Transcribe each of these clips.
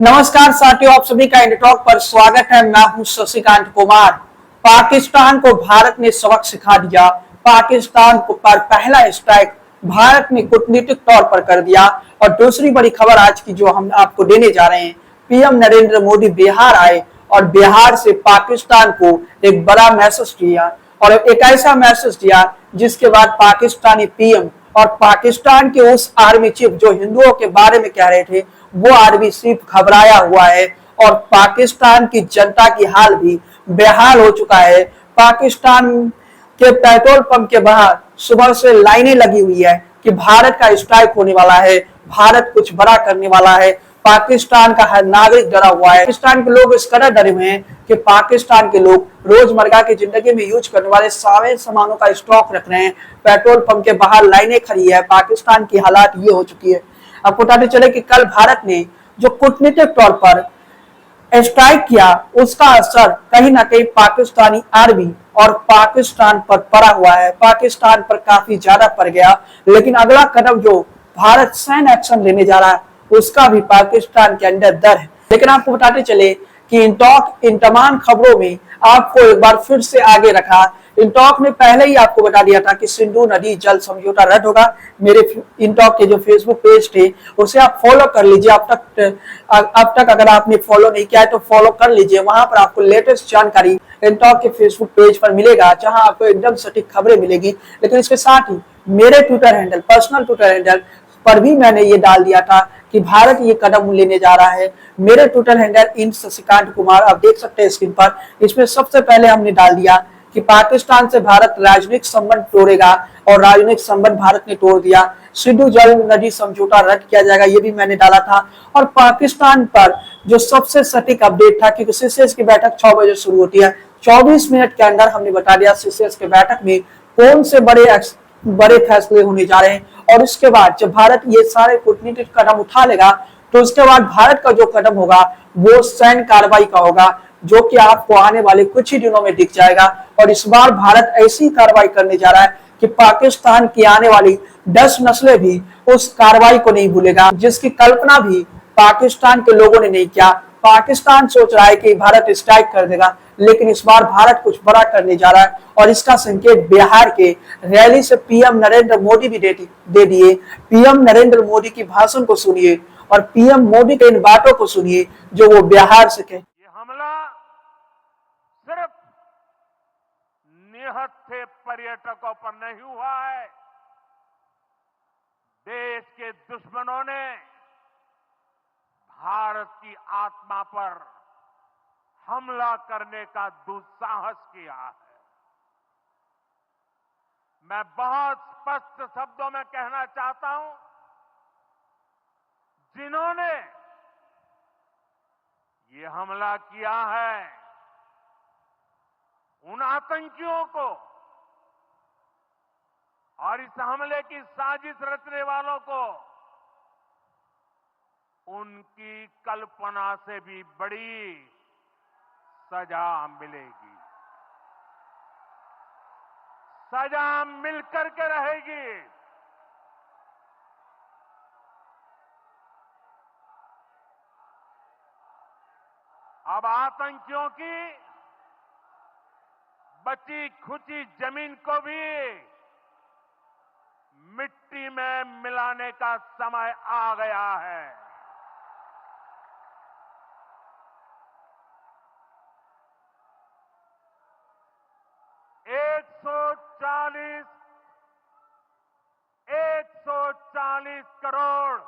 नमस्कार साथियों, आप सभी का इंडिया टॉक पर स्वागत है। मैं हूं शशिकांत कुमार। पाकिस्तान को भारत ने सबक सिखा दिया। पाकिस्तान को पर पहला स्ट्राइक भारत ने कूटनीतिक तौर पर कर दिया। और दूसरी बड़ी खबर आज की जो हम आपको देने जा रहे हैं, पीएम नरेंद्र मोदी बिहार आए और बिहार से पाकिस्तान को एक बड़ा मैसेज दिया और एक ऐसा मैसेज दिया जिसके बाद पाकिस्तानी पीएम और पाकिस्तान के उस आर्मी चीफ जो हिंदुओं के बारे में कह रहे थे, वो आर्मी चीफ घबराया हुआ है और पाकिस्तान की जनता की हाल भी बेहाल हो चुका है। पाकिस्तान के पेट्रोल पंप के बाहर सुबह से लाइनें लगी हुई है कि भारत का स्ट्राइक होने वाला है, भारत कुछ बड़ा करने वाला है। पाकिस्तान का हर नागरिक डरा हुआ है। पाकिस्तान के लोग इस कदर डरे हुए हैं कि पाकिस्तान के लोग रोजमर्रा की जिंदगी में यूज करने वाले सारे सामानों का स्टॉक रख रहे हैं। पेट्रोल पंप के बाहर लाइनें खड़ी है। पाकिस्तान की हालात ये हो चुकी है। आपको बताते चले कि कल भारत ने जो कूटनीतिक तौर पर स्ट्राइक किया, उसका असर कहीं ना कहीं पाकिस्तानी आर्मी और पाकिस्तान पर पड़ा हुआ है। पाकिस्तान पर काफी ज्यादा पड़ गया, लेकिन अगला कदम जो भारत सैन्य एक्शन लेने जा रहा है उसका भी पाकिस्तान के अंदर डर है। लेकिन आपको बताते चले कि इन तमाम खबरों में आपको एक बार फिर से आगे रखा। इंटॉक ने पहले ही आपको बता दिया था कि सिंधु नदी जल समझौता रद्द होगा। मेरे इंटॉक के जो फेसबुक पेज थे उसे आप फॉलो कर लीजिए। अब तक अगर आपने फॉलो नहीं किया है तो फॉलो कर लीजिए। वहां पर आपको लेटेस्ट जानकारी इंटॉक के फेसबुक पेज पर मिलेगा, जहां आपको एकदम सटीक खबरें मिलेगी। लेकिन इसके साथ ही मेरे Twitter handle, personal Twitter handle पर भी मैंने ये डाल दिया था कि भारत ये कदम लेने जा रहा है। मेरे Twitter handle in Shashikant Kumar, आप देख सकते हैं स्क्रीन पर। इसमें सबसे पहले हमने डाल दिया कि पाकिस्तान से भारत राजनीतिक संबंध तोड़ेगा और राजनीतिक संबंध भारत ने तोड़ दिया। सिंधु जल नदी समझौता रद्द किया जाएगा, ये भी मैंने डाला था। और पाकिस्तान पर जो सबसे सटीक अपडेट था, क्योंकि सीसीएस की बैठक 6 बजे शुरू होती है, 24 मिनट के अंदर हमने बता दिया सीसीएस की बैठक में कौन से बड़े फैसले होने जा रहे हैं। और उसके बाद जब भारत ये सारे कूटनीतिक कदम उठा लेगा तो उसके बाद भारत का जो कदम होगा वो सैन्य कार्रवाई का होगा, जो कि आपको आने वाले कुछ ही दिनों में दिख जाएगा। और इस बार भारत ऐसी कार्रवाई करने जा रहा है कि पाकिस्तान की आने वाली 10 नस्लें भी उस कार्रवाई को नहीं भूलेगा, जिसकी कल्पना भी पाकिस्तान के लोगों ने नहीं किया। पाकिस्तान सोच रहा है कि भारत स्ट्राइक कर देगा, लेकिन इस बार भारत कुछ बड़ा करने जा रहा है। और इसका संकेत बिहार के रैली से पीएम नरेंद्र मोदी भी दे दिए। पीएम नरेंद्र मोदी की भाषण को सुनिए और पीएम मोदी के इन बातों को सुनिए जो वो बिहार से कहे। ये हमला सिर्फ निहत्थे पर्यटकों पर नहीं हुआ है। देश के दुश्मनों ने भारत की आत्मा पर हमला करने का दुस्साहस किया है। मैं बहुत स्पष्ट शब्दों में कहना चाहता हूं, जिन्होंने ये हमला किया है उन आतंकियों को और इस हमले की साजिश रचने वालों को उनकी कल्पना से भी बड़ी सजा मिलेगी। सजा मिलकर के रहेगी। अब आतंकियों की बची खुची जमीन को भी मिट्टी में मिलाने का समय आ गया है। एक सौ चालीस करोड़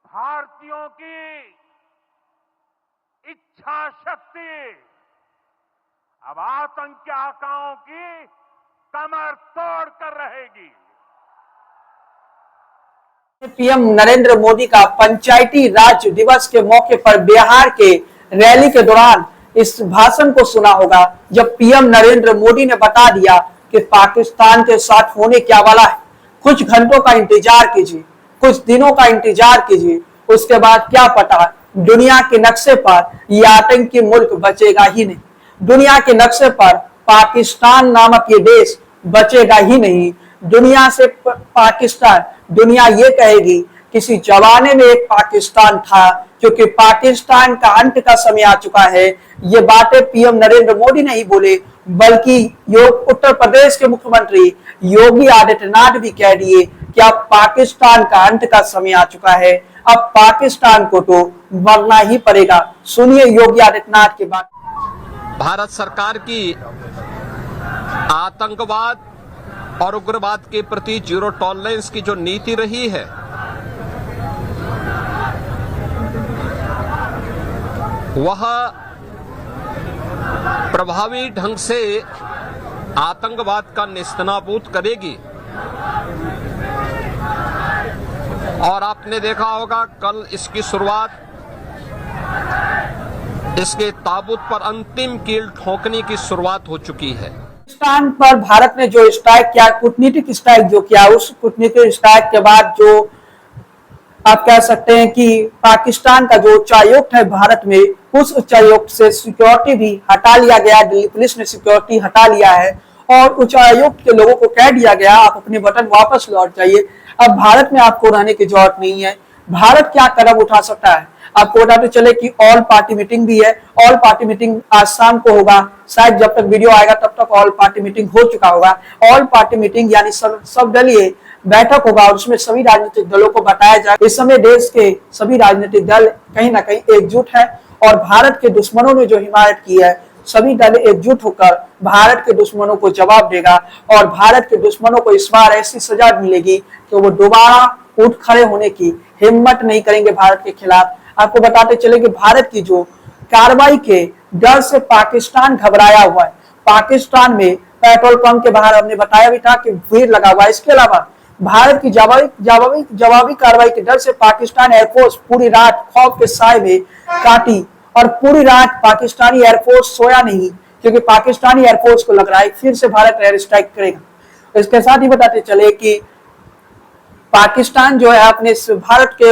भारतीयों की इच्छा शक्ति अब आतंकी आकाओं की कमर तोड़ कर रहेगी। पीएम नरेंद्र मोदी का पंचायती राज दिवस के मौके पर बिहार के रैली के दौरान इस भाषण को सुना होगा, जब पीएम नरेंद्र मोदी ने बता दिया कि पाकिस्तान के साथ होने क्या वाला है। कुछ घंटों का इंतजार कीजिए, कुछ दिनों का इंतजार कीजिए, उसके बाद क्या पता दुनिया के नक्शे पर यह आतंकी मुल्क बचेगा ही नहीं। दुनिया के नक्शे पर पाकिस्तान नामक ये देश बचेगा ही नहीं। दुनिया से पाकिस्तान, दुनिया ये कहेगी किसी जमाने में एक पाकिस्तान था, क्योंकि पाकिस्तान का अंत का समय आ चुका है। ये बातें पीएम नरेंद्र मोदी नहीं बोले, बल्कि उत्तर प्रदेश के मुख्यमंत्री योगी आदित्यनाथ भी कह दिए कि अब पाकिस्तान का अंत का समय आ चुका है, अब पाकिस्तान को तो मरना ही पड़ेगा। सुनिए योगी आदित्यनाथ की बात। भारत सरकार की आतंकवाद और उग्रवाद के प्रति जीरो टॉलरेंस की जो नीति रही है, वह प्रभावी ढंग से आतंकवाद का नेस्तनाबूद करेगी। और आपने देखा होगा कल इसकी शुरुआत, इसके ताबूत पर अंतिम कील ठोकने की शुरुआत हो चुकी है। पाकिस्तान पर भारत ने जो स्ट्राइक किया, कूटनीतिक स्ट्राइक जो किया, उस कूटनीतिक स्ट्राइक के बाद जो आप कह सकते हैं कि पाकिस्तान का जो उच्चायुक्त है भारत में, उस उच्चायुक्त से सिक्योरिटी भी हटा लिया गया। दिल्ली पुलिस ने सिक्योरिटी हटा लिया है और उच्चायुक्त के लोगों को कह दिया गया आप अपने बटन वापस लौट जाइए, अब भारत में आपको रहने की जरूरत नहीं है। भारत क्या कदम उठा सकता है? आपको बताते चले कि ऑल पार्टी मीटिंग भी है। ऑल पार्टी मीटिंग आज शाम को होगा, शायद जब तक वीडियो आएगा तब तक ऑल पार्टी मीटिंग हो चुका होगा। ऑल पार्टी मीटिंग यानी सब दलीय बैठक होगा और उसमें सभी राजनीतिक दलों को बताया जाए। इस समय देश के सभी राजनीतिक दल कहीं ना कहीं एकजुट है और भारत के दुश्मनों ने जो हिमायत की है, सभी दल एकजुट होकर भारत के दुश्मनों को जवाब देगा और भारत के दुश्मनों को इस बार ऐसी सजा मिलेगी कि वो दोबारा उठ खड़े होने की हिम्मत नहीं करेंगे भारत के खिलाफ। आपको बताते चले कि भारत की जो कार्रवाई के डर से पाकिस्तान घबराया हुआ है। पाकिस्तान में पेट्रोल पंप के बाहर हमने बताया भी था कि भीड़ लगा हुआ है। इसके अलावा भारत की जवाबी कार्रवाई के डर से पाकिस्तान एयरफोर्स पूरी रात खौफ के साए में काटी और पूरी रात पाकिस्तानी एयरफोर्स सोया नहीं, क्योंकि पाकिस्तानी एयरफोर्स को लग रहा है फिर से भारत एयर स्ट्राइक करेगा। इसके साथ ही बताते चले कि पाकिस्तान जो है अपने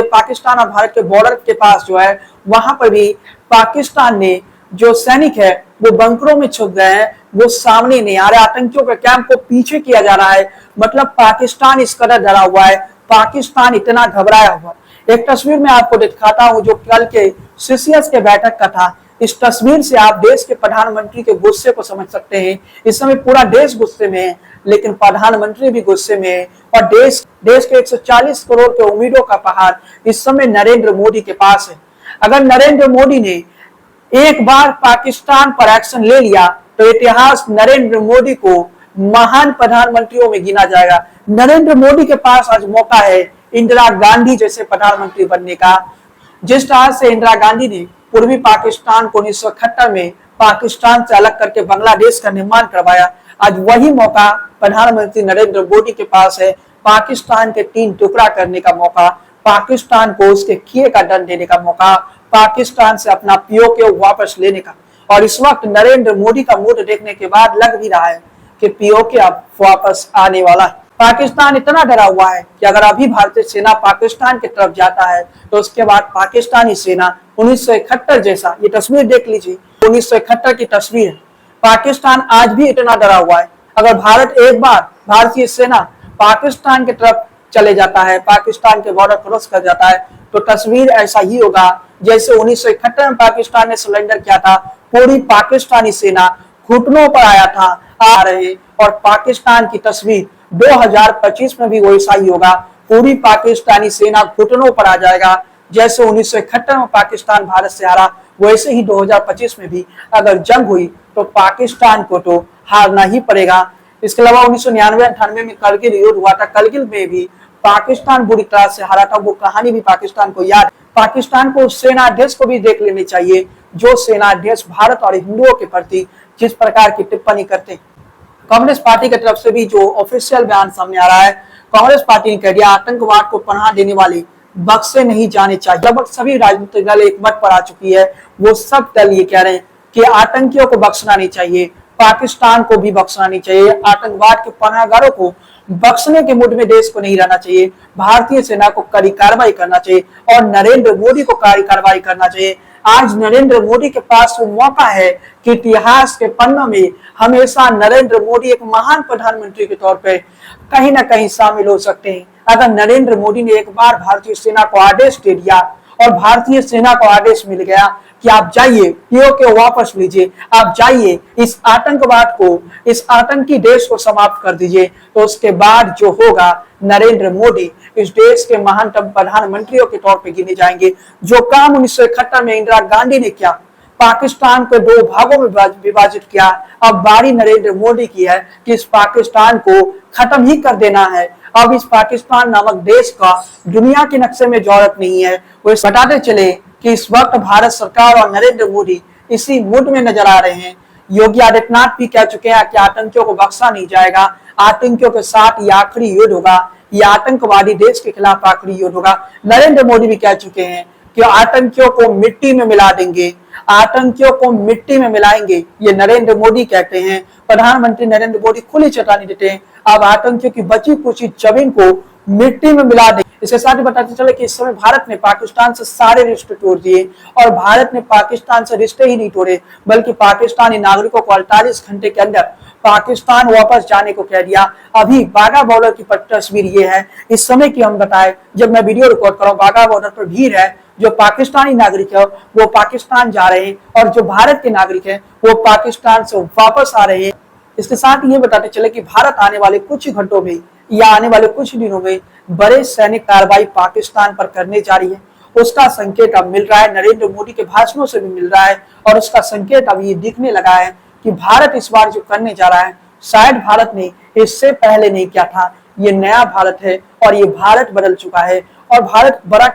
पाकिस्तान और भारत के बॉर्डर के पास जो है, वहां पर भी पाकिस्तान ने जो सैनिक है वो बंकरों में छुप गए हैं, वो सामने नहीं आ रहे। आतंकियों के कैंप को पीछे किया जा रहा है। मतलब पाकिस्तान इस कदर डरा हुआ है, पाकिस्तान इतना घबराया हुआ। एक तस्वीर में आपको दिखाता हूं जो कल के सीसीएस के बैठक का था। इस तस्वीर से आप देश के प्रधानमंत्री के गुस्से को समझ सकते हैं। इस समय पूरा देश गुस्से में है, लेकिन प्रधानमंत्री भी गुस्से में है और देश के 140 करोड़ के उम्मीदों का पहाड़ इस समय नरेंद्र मोदी के पास है। अगर नरेंद्र मोदी ने एक बार पाकिस्तान पर एक्शन ले लिया तो इतिहास नरेंद्र मोदी को महान प्रधानमंत्रियों में गिना जाएगा। नरेंद्र मोदी के पास आज मौका है इंदिरा गांधी जैसे प्रधानमंत्री बनने का। जिस तरह से इंदिरा गांधी ने पूर्वी पाकिस्तान को 1971 में पाकिस्तान से अलग करके बांग्लादेश का निर्माण करवाया, आज वही मौका प्रधानमंत्री नरेंद्र मोदी के पास है। पाकिस्तान के 3 टुकड़ा करने का मौका, पाकिस्तान को उसके किए का दंड देने का मौका, पाकिस्तान से अपना पीओके वापस लेने का। और इस वक्त नरेंद्र मोदी का मूड देखने के बाद लग भी रहा है कि पीओके अब वापस आने वाला है। पाकिस्तान इतना डरा हुआ है कि अगर अभी भारतीय सेना पाकिस्तान की तरफ जाता है तो उसके बाद पाकिस्तानी सेना 1971 जैसा, ये तस्वीर देख लीजिए, 1971 की तस्वीर है। पाकिस्तान आज भी इतना डरा हुआ है। अगर भारत एक बार भारतीय सेना पाकिस्तान की तरफ चले जाता है, पाकिस्तान के बॉर्डर क्रॉस कर जाता है, तो तस्वीर ऐसा ही होगा जैसे 1971 में पाकिस्तान ने सरेंडर किया था। पूरी पाकिस्तानी सेना घुटनों पर आया था आ रहे, और पाकिस्तान की तस्वीर 2025 में भी वैसा ही होगा। पूरी पाकिस्तानी सेना घुटनों पर आ जाएगा। जैसे 1971 में पाकिस्तान भारत से हारा, वैसे ही 2025 में भी अगर जंग हुई तो पाकिस्तान को तो हारना ही पड़ेगा। इसके अलावा 1999-98 में करगिल युद्ध हुआ था। करगिल में भी पाकिस्तान बुरी तरह से हारा था। वो कहानी भी पाकिस्तान को याद। पाकिस्तान को सेनाध्यक्ष को भी देख लेनी चाहिए, जो सेनाध्यक्ष भारत और हिंदुओं के प्रति जिस प्रकार की टिप्पणी करते हैं। कांग्रेस पार्टी की तरफ से भी जो ऑफिशियल बयान सामने आ रहा है, कांग्रेस पार्टी ने कह दिया आतंकवाद को पनाह देने वाले बख्शे नहीं जाने चाहिए। लगभग सभी राजनीतिक दल एक मत पर आ चुकी है। वो सब दल ये कह रहे हैं कि आतंकियों को बख्शना नहीं चाहिए, पाकिस्तान को भी बख्शना नहीं चाहिए, आतंकवाद के पनाहगारों को बख्शने के मूड में देश को नहीं रहना चाहिए। भारतीय सेना को कड़ी कार्रवाई करना चाहिए और नरेंद्र मोदी को कड़ी कार्रवाई करना चाहिए। आज नरेंद्र मोदी के पास वो मौका है कि इतिहास के पन्नों में हमेशा नरेंद्र मोदी एक महान प्रधानमंत्री के तौर पे कहीं ना कहीं शामिल हो सकते हैं। अगर नरेंद्र मोदी ने एक बार भारतीय सेना को आदेश दे दिया और भारतीय सेना को आदेश मिल गया कि आप जाइए पीओके वापस लीजिए, आप जाइए इस आतंकवाद को, इस आतंकी देश को समाप्त कर दीजिए, तो उसके बाद जो होगा नरेंद्र मोदी इस देश के महानतम प्रधानमंत्रियों के तौर पे गिने जाएंगे। जो काम 1971 में इंदिरा गांधी ने किया, पाकिस्तान को 2 भागों में विभाजित किया, अब बारी नरेंद्र मोदी की है कि इस पाकिस्तान को खत्म ही कर देना है। अब इस पाकिस्तान नामक देश का दुनिया के नक्शे में जरूरत नहीं है। वो बताते चले कि इस वक्त भारत सरकार और नरेंद्र मोदी इसी मूड में नजर आ रहे हैं। योगी आदित्यनाथ भी कह चुके हैं कि आतंकियों को बख्शा नहीं जाएगा, आतंकियों के साथ ये आखिरी युद्ध होगा, ये आतंकवादी देश के खिलाफ आखिरी युद्ध होगा। नरेंद्र मोदी भी कह चुके हैं कि आतंकियों को मिट्टी में मिला देंगे, आतंकियों को मिट्टी में मिलाएंगे, ये नरेंद्र मोदी कहते हैं। प्रधानमंत्री नरेंद्र मोदी खुली चेतावनी देते हैं, अब आतंकियों की बची कुची जमीन को मिट्टी में मिला देंगे। इसके साथ ही बताते चले कि इस समय भारत ने पाकिस्तान से सारे रिश्ते तोड़ दिए और भारत ने पाकिस्तान से रिश्ते ही नहीं तोड़े, बल्कि पाकिस्तानी नागरिकों को 48 घंटे के अंदर पाकिस्तान वापस जाने को कह दिया। अभी बाघा बॉर्डर की तस्वीर ये है, इस समय की हम बताएं, जब मैं वीडियो रिकॉर्ड कर रहा हूँ, बाघा बॉर्डर पर भीड़ है। जो पाकिस्तानी नागरिक है वो पाकिस्तान जा रहे हैं और जो भारत के नागरिक हैं वो पाकिस्तान से वापस आ रहे हैं। इसके साथ ये बताते चले कि भारत आने वाले कुछ घंटों में या आने वाले कुछ दिनों में बड़े सैनिक कार्रवाई पाकिस्तान पर करने जा रही है। उसका संकेत अब मिल रहा है, नरेंद्र मोदी के भाषणों से भी मिल रहा है और उसका संकेत अब ये दिखने लगा है कि भारत इस बार जो करने जा रहा है, शायद भारत ने इससे पहले नहीं किया था। ये नया भारत है और ये भारत बदल चुका है और भारत बड़ा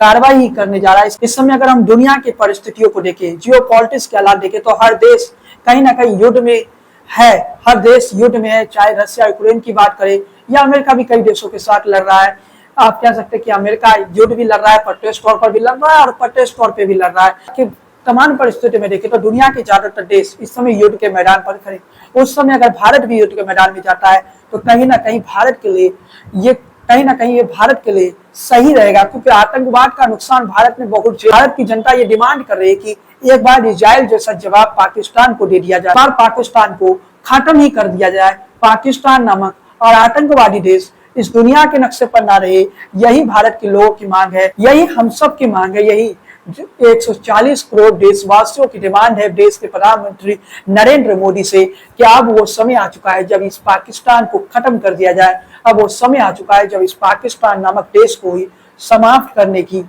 कार्रवाई ही करने जा रहा है। इस समय अगर हम दुनिया की परिस्थितियों को देखें, जियो पॉलिटिक्स के हालात देखें, तो हर देश कहीं ना कहीं युद्ध में है, हर देश युद्ध में है। चाहे रशिया यूक्रेन की बात करें या अमेरिका भी कई देशों के साथ लड़ रहा है। आप कह सकते हैं कि अमेरिका युद्ध भी लड़ रहा है, प्रत्यक्ष तौर पर भी लड़ रहा है और प्रत्यक्ष तौर पर भी लड़ रहा है। कि तमाम परिस्थिति में देखें तो दुनिया के ज्यादातर देश इस समय युद्ध के मैदान पर खड़े। उस समय अगर भारत भी युद्ध के मैदान में जाता है तो कहीं ना कहीं भारत के लिए ये भारत के लिए सही रहेगा, क्योंकि आतंकवाद का नुकसान भारत में बहुत। भारत की जनता ये डिमांड कर रही है कि एक बार इजराइल जैसा जवाब पाकिस्तान को दे दिया जाए, पाकिस्तान को खत्म ही कर दिया जाए। पाकिस्तान नामक और आतंकवादी देश इस दुनिया के नक्शे पर ना रहे, यही भारत के लोगों की मांग है, यही हम सब की मांग है, यही 140 करोड़ देशवासियों की डिमांड है देश के प्रधानमंत्री नरेंद्र मोदी से कि अब वो समय आ चुका है जब इस पाकिस्तान को खत्म कर दिया जाए। अब वो समय आ चुका है जब इस पाकिस्तान नामक देश को ही समाप्त करने की।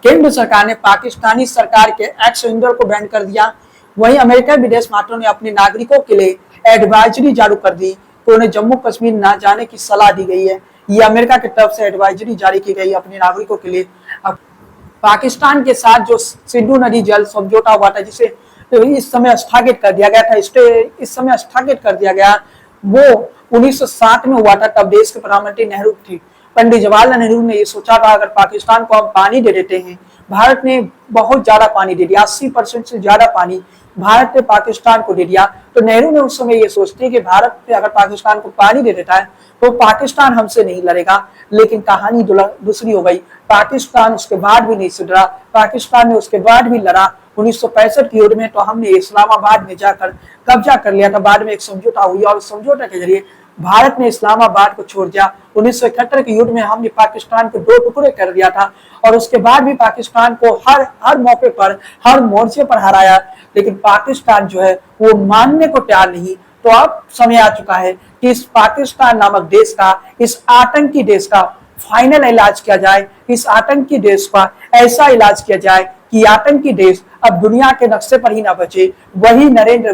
केंद्र सरकार ने पाकिस्तानी सरकार के एक्स सिलेंडर को बैन कर दिया। वहीं अमेरिका विदेश मंत्री ने अपने नागरिकों के लिए एडवाइजरी जारी कर दी तो उन्हें जम्मू कश्मीर न जाने की सलाह दी गई है। ये अमेरिका की तरफ से एडवाइजरी जारी की गई अपने नागरिकों के लिए। अब पाकिस्तान के साथ जो सिंधु नदी जल समझौता हुआ था, जिसे इस समय स्थगित कर दिया गया था, इस समय स्थगित कर दिया गया, वो 1907 में हुआ था। तब देश के प्रधानमंत्री नेहरू थे। पंडित जवाहरलाल नेहरू ने ये सोचा था अगर पाकिस्तान को हम पानी दे देते हैं, भारत ने बहुत ज्यादा पानी दे दिया, 80% से ज्यादा पानी भारत ने पाकिस्तान को दे दिया। तो नेहरू ने उस समय ये सोचते कि भारत ने अगर पाकिस्तान को पानी दे देता है तो पाकिस्तान हमसे नहीं लड़ेगा। लेकिन कहानी दूसरी हो गई। पाकिस्तान उसके बाद भी नहीं सुधरा, पाकिस्तान ने उसके बाद भी लड़ा। 1965 की युद्ध में तो हमने इस्लामाबाद में जाकर कब्जा कर लिया था। बाद में एक समझौता हुई और समझौते के जरिए भारत ने इस्लामाबाद को छोड़ दिया। 1971 के युद्ध में हमने पाकिस्तान को 2 टुकड़े कर दिया था और उसके बाद भी पाकिस्तान को हर मौके पर, हर मोर्चे पर हराया। लेकिन पाकिस्तान जो है वो मानने को तैयार नहीं। तो अब समय आ चुका है कि इस पाकिस्तान नामक देश का, इस आतंकी देश का फाइनल इलाज किया जाए। इस आतंकी देश का ऐसा इलाज किया जाए कि आतंकी देश अब दुनिया के नक्शे पर ही ना बचे। वही नरेंद्र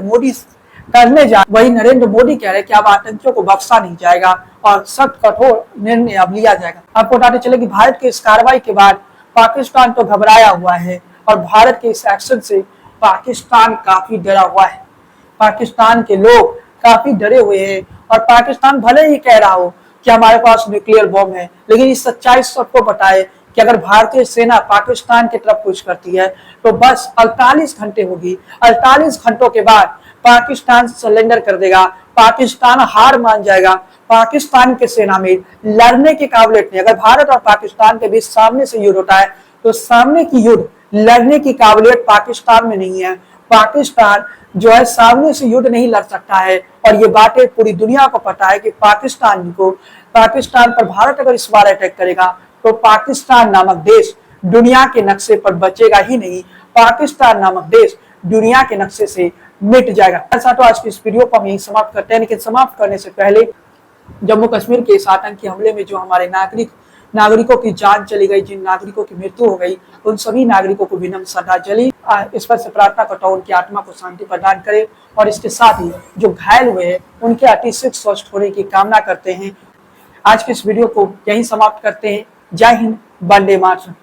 मोदी कह रहे कि अब आतंकियों को बख्शा नहीं जाएगा और सख्त कठोर निर्णय अब लिया जाएगा। आपको बताते चले कि भारत के इस कार्रवाई के बाद पाकिस्तान तो घबराया हुआ है और भारत के इस एक्शन से पाकिस्तान काफी डरा हुआ है। पाकिस्तान के लोग काफी डरे हुए हैं और पाकिस्तान भले ही कह रहा हो कि हमारे पास न्यूक्लियर बॉम्ब है, लेकिन इस सच्चाई सबको पता है कि अगर भारतीय सेना पाकिस्तान की तरफ कुछ करती है तो बस 48 घंटे होगी। 48 घंटों के बाद पाकिस्तान सरेंडर कर देगा, पाकिस्तान हार मान जाएगा। पाकिस्तान के सेना में लड़ने की काबिलियत नहीं। अगर भारत और पाकिस्तान के बीच सामने से युद्ध होता है तो सामने की युद्ध लड़ने की काबिलियत पाकिस्तान में नहीं है। पाकिस्तान जो है सामने से युद्ध नहीं लड़ सकता है और ये बातें पूरी दुनिया को पता है कि पाकिस्तान को पाकिस्तान पर भारत अगर इस बार अटैक करेगा तो पाकिस्तान नामक देश दुनिया के नक्शे पर बचेगा ही नहीं, पाकिस्तान नामक देश दुनिया के नक्शे से मिट जाएगा। ऐसा तो आज की इस वीडियो को हम यही समाप्त करते हैं, लेकिन समाप्त करने से पहले जम्मू कश्मीर के इस आतंकी हमले में जो हमारे नागरिकों की जान चली गई, जिन नागरिकों की मृत्यु हो गई, उन सभी नागरिकों को विनम्र श्रद्धांजलि। ईश्वर से प्रार्थना करता हूं उनकी आत्मा को शांति प्रदान करे, और इसके साथ ही जो घायल हुए हैं उनके अतिशीघ्र स्वस्थ होने की कामना करते हैं। आज के इस वीडियो को यहीं समाप्त करते हैं। जय हिंद, वंदे मातरम।